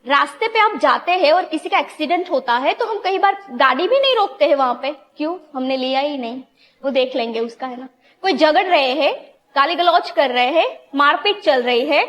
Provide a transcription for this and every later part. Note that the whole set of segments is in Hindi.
रास्ते पे आप जाते हैं और किसी का एक्सीडेंट होता है तो हम कई बार गाड़ी भी नहीं रोकते हैं वहां पे। क्यों? हमने लिया ही नहीं, वो देख लेंगे उसका, है ना। कोई झगड़ रहे हैं, गाली गलौज कर रहे हैं, मारपीट चल रही है,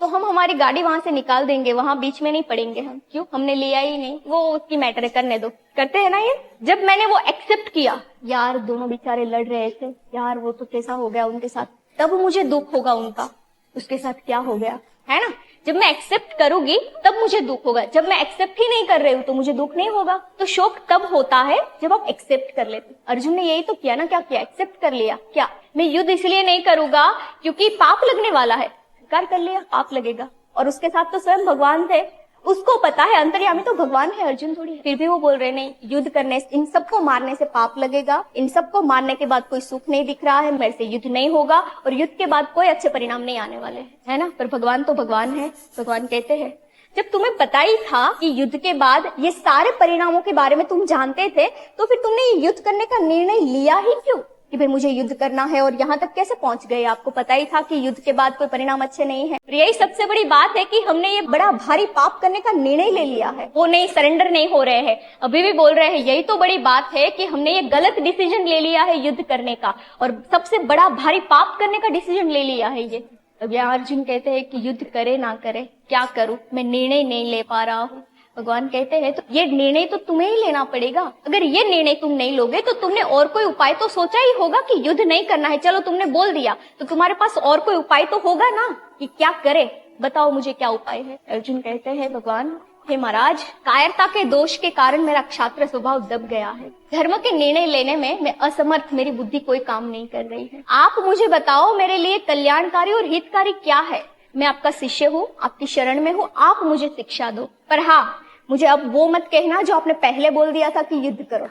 तो हम हमारी गाड़ी वहां से निकाल देंगे, वहां बीच में नहीं पड़ेंगे हम। क्यों? हमने लिया ही नहीं, वो उसकी मैटर है, करने दो। करते हैं ना ये। जब मैंने वो एक्सेप्ट किया, यार दोनों बेचारे लड़ रहे थे, यार वो तो कैसा हो गया उनके साथ, तब मुझे दुख होगा उनका, उसके साथ क्या हो गया, है ना। जब मैं एक्सेप्ट करूंगी तब मुझे दुख होगा। जब मैं एक्सेप्ट ही नहीं कर रही हूं तो मुझे दुख नहीं होगा। तो शोक तब होता है जब आप एक्सेप्ट कर लेते। अर्जुन ने यही तो किया ना, क्या किया? एक्सेप्ट कर लिया। क्या? मैं युद्ध इसलिए नहीं करूंगा क्योंकि पाप लगने वाला है, स्वीकार कर लिया पाप लगेगा। और उसके साथ तो स्वयं भगवान थे, उसको पता है, अंतर्यामी तो भगवान है, अर्जुन थोड़ी है। फिर भी वो बोल रहे नहीं, युद्ध करने से, इन सबको मारने से पाप लगेगा, इन सबको मारने के बाद कोई सुख नहीं दिख रहा है, मेरे से युद्ध नहीं होगा और युद्ध के बाद कोई अच्छे परिणाम नहीं आने वाले हैं, है ना। पर भगवान तो भगवान है। भगवान कहते हैं, जब तुम्हें पता ही था कि युद्ध के बाद ये सारे परिणामों के बारे में तुम जानते थे, तो फिर तुमने ये युद्ध करने का निर्णय लिया ही क्यों कि भाई मुझे युद्ध करना है? और यहाँ तक कैसे पहुंच गए? आपको पता ही था कि युद्ध के बाद कोई परिणाम अच्छे नहीं है। यही सबसे बड़ी बात है कि हमने ये बड़ा भारी पाप करने का निर्णय ले लिया है, वो नहीं, सरेंडर नहीं हो रहे हैं, अभी भी बोल रहे हैं। यही तो बड़ी बात है कि हमने ये गलत डिसीजन ले लिया है युद्ध करने का, और सबसे बड़ा भारी पाप करने का डिसीजन ले लिया है ये। अब यहाँ अर्जुन कहते हैं कि युद्ध करे ना करे, क्या करूं, मैं निर्णय नहीं ले पा रहा हूँ। भगवान कहते हैं, तो ये निर्णय तो तुम्हें ही लेना पड़ेगा। अगर ये निर्णय तुम नहीं लोगे तो तुमने और कोई उपाय तो सोचा ही होगा कि युद्ध नहीं करना है। चलो तुमने बोल दिया, तो तुम्हारे पास और कोई उपाय तो होगा ना कि क्या करे, बताओ मुझे क्या उपाय है। अर्जुन कहते हैं, भगवान हे महाराज, कायरता के दोष के कारण मेरा क्षात्र स्वभाव दब गया है, धर्म के निर्णय लेने में मैं असमर्थ, मेरी बुद्धि कोई काम नहीं कर रही है। आप मुझे बताओ मेरे लिए कल्याणकारी और हितकारी क्या है। मैं आपका शिष्य हूँ, आपकी शरण में हूँ, आप मुझे शिक्षा दो। पर हाँ, मुझे अब वो मत कहना जो आपने पहले बोल दिया था कि युद्ध करो।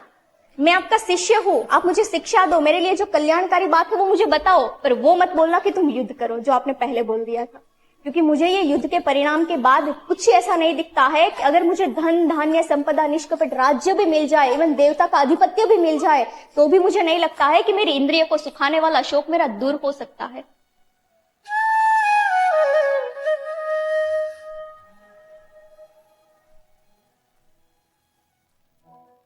मैं आपका शिष्य हूँ, आप मुझे शिक्षा दो, मेरे लिए जो कल्याणकारी बात है वो मुझे बताओ, पर वो मत बोलना कि तुम युद्ध करो जो आपने पहले बोल दिया था। क्योंकि मुझे ये युद्ध के परिणाम के बाद कुछ ऐसा नहीं दिखता है कि अगर मुझे धन धान्य संपदा निष्कपट राज्य भी मिल जाए, एवं देवता का आधिपत्य भी मिल जाए, तो भी मुझे नहीं लगता है कि मेरी इंद्रिय को सुखाने वाला शोक मेरा दूर हो सकता है।